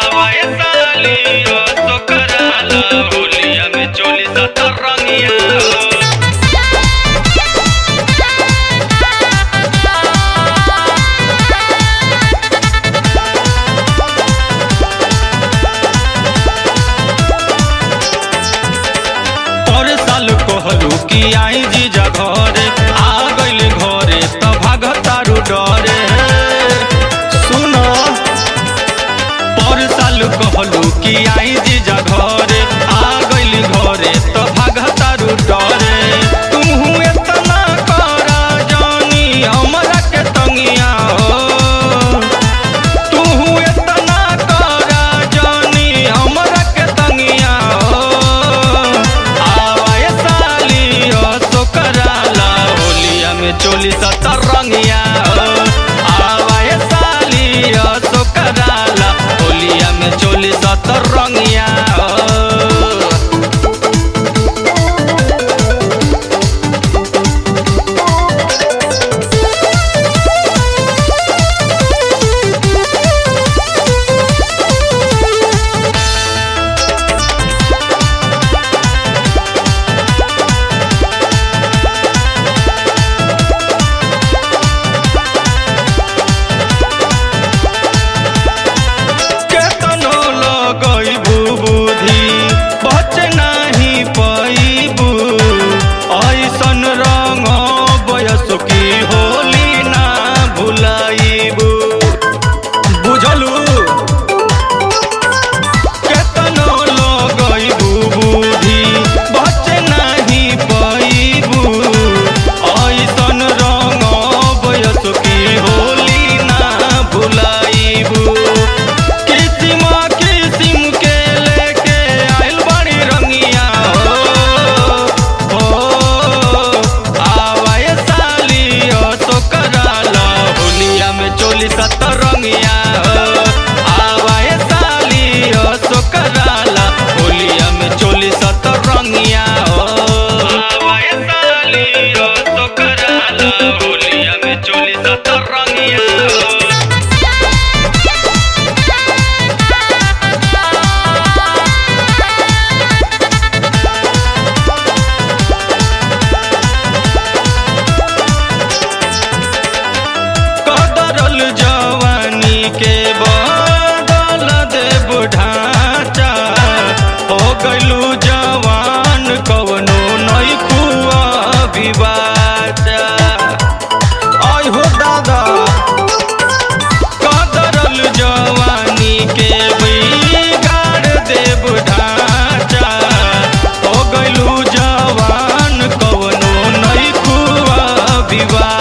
आवाए साली तो कराला होलिया में चोली सतरंगिया कहलू कि आई जीजा घरे आ गइल घरे त भागतारू डरे सुन पर साल कहलू कि आई जीजा घरे आ गइल घरे त भागतारू डरे तुहू एतना करा जानी हमरा के तंगिया हो तुहू एतना करा जानी हमरा के तंगिया हो चोली सतरंगिया आवाए साली तो कराला होलिया में चोली सतरंगिया की होली ना भुलाइबू बुझलू केतनो लगइबू बुद्धि बचे नहीं पाइबू ऐसन रंग बयस की होली ना भुलाइबू किसिम किसिम के लेके आइल बड़ी रंगिया चोली सतरंगिया आवाए साली तो कराला होलिया में चोली सतरंगिया आवाए साली तो कराला होलिया में चोली सतरंगिया जवानी के बदल दे बुढ़ाचा हो गइलू जवान कवनो नहीं खुआ विवाचा आई हो दादा कदरल जवानी के बिगाड़ दे बुढ़ाचा हो गइलू जवान कवनो नहीं खुआ विवाचा